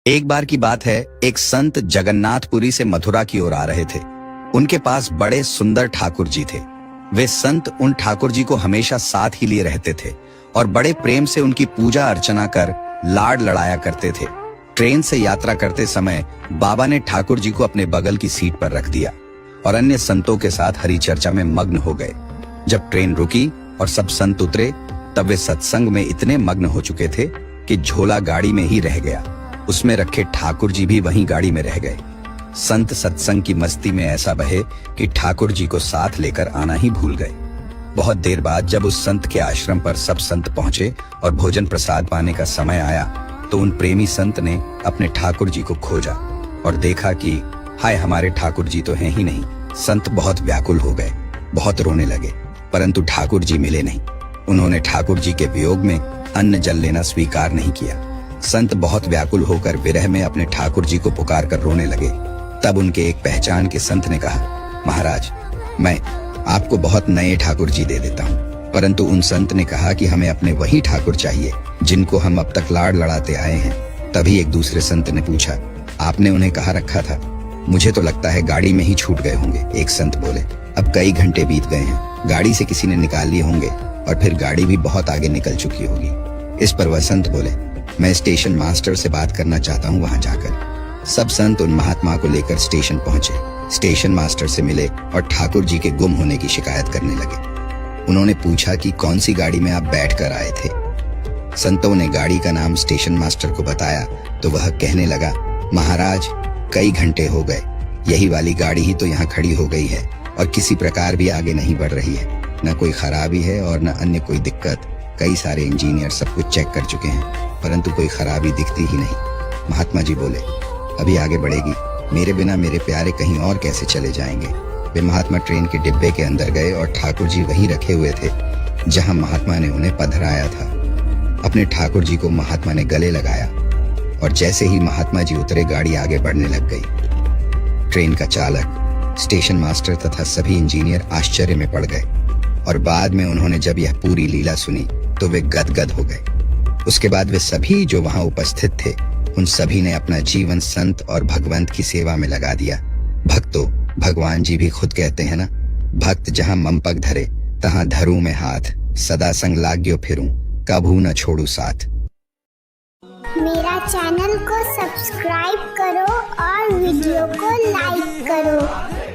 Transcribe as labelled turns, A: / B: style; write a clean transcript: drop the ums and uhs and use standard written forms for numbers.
A: एक बार की बात है, एक संत जगन्नाथपुरी से मथुरा की ओर आ रहे थे। उनके पास बड़े सुंदर ठाकुर जी थे। वे संत उन ठाकुर जी को हमेशा साथ ही लिए रहते थे और बड़े प्रेम से उनकी पूजा अर्चना कर लाड लड़ाया करते थे। ट्रेन से यात्रा करते समय बाबा ने ठाकुर जी को अपने बगल की सीट पर रख दिया और अन्य संतों के साथ हरि चर्चा में मग्न हो गए। जब ट्रेन रुकी और सब संत उतरे, तब वे सत्संग में इतने मग्न हो चुके थे कि झोला गाड़ी में ही रह गया। उसमें रखे ठाकुर जी भी वहीं गाड़ी में रह गए। संत सत्संग की मस्ती में ऐसा बहे कि ठाकुर जी को साथ लेकर आना ही भूल गए। बहुत देर बाद जब उस संत के आश्रम पर सब संत पहुंचे और भोजन प्रसाद पाने का समय आया, तो उन प्रेमी संत ने अपने ठाकुर जी को खोजा और देखा कि हाय, हमारे ठाकुर जी तो हैं ही नहीं। संत बहुत व्याकुल हो गए, बहुत रोने लगे, परंतु ठाकुर जी मिले नहीं। उन्होंने ठाकुर जी के वियोग में अन्न जल लेना स्वीकार नहीं किया। संत बहुत व्याकुल होकर विरह में अपने ठाकुर जी को पुकार कर रोने लगे। तब उनके एक पहचान के संत ने कहा, महाराज, मैं आपको बहुत नए ठाकुर जी दे देता हूँ। परंतु उन संत ने कहा कि हमें अपने वही ठाकुर चाहिए जिनको हम अब तक लाड लड़ाते आए हैं। तभी एक दूसरे संत ने पूछा, आपने उन्हें कहाँ रखा था? मुझे तो लगता है गाड़ी में ही छूट गए होंगे। एक संत बोले, अब कई घंटे बीत गए हैं, गाड़ी से किसी ने निकाल लिए होंगे और फिर गाड़ी भी बहुत आगे निकल चुकी होगी। इस पर वह संत बोले, मैं स्टेशन मास्टर से बात करना चाहता हूँ वहां जाकर। सब संत उन महात्मा को लेकर स्टेशन पहुंचे, स्टेशन मास्टर से मिले और ठाकुर जी के गुम होने की शिकायत करने लगे। उन्होंने पूछा कि कौन सी गाड़ी में आप बैठकर आए थे। संतों ने गाड़ी का नाम स्टेशन मास्टर को बताया तो वह कहने लगा, महाराज, कई घंटे हो गए, यही वाली गाड़ी ही तो यहाँ खड़ी हो गई है और किसी प्रकार भी आगे नहीं बढ़ रही है। न कोई खराबी है और न अन्य कोई दिक्कत। कई सारे इंजीनियर सब कुछ चेक कर चुके हैं, परंतु कोई खराबी दिखती ही नहीं। महात्मा जी बोले, अभी आगे बढ़ेगी, मेरे बिना मेरे प्यारे कहीं और कैसे चले जाएंगे। वे महात्मा ट्रेन के डिब्बे के अंदर गए और ठाकुर जी वहीं रखे हुए थे जहां महात्मा ने उन्हें पधराया था। अपने ठाकुर जी को महात्मा ने गले लगाया और जैसे ही महात्मा जी उतरे, गाड़ी आगे बढ़ने लग गई। ट्रेन का चालक, स्टेशन मास्टर तथा सभी इंजीनियर आश्चर्य में पड़ गए और बाद में उन्होंने जब यह पूरी लीला सुनी तो वे गदगद हो गए। उसके बाद वे सभी जो वहां उपस्थित थे, उन सभी ने अपना जीवन संत और भगवंत की सेवा में लगा दिया। भक्तों, भगवान जी भी खुद कहते हैं ना, भक्त जहां ममपग धरे तहां धरूं में हाथ, सदा संग लाग्यो फिरूं, कभू न छोड़ू साथ।
B: मेरा चैनल को सब्सक्राइब करो और वीडियो को लाइक करो।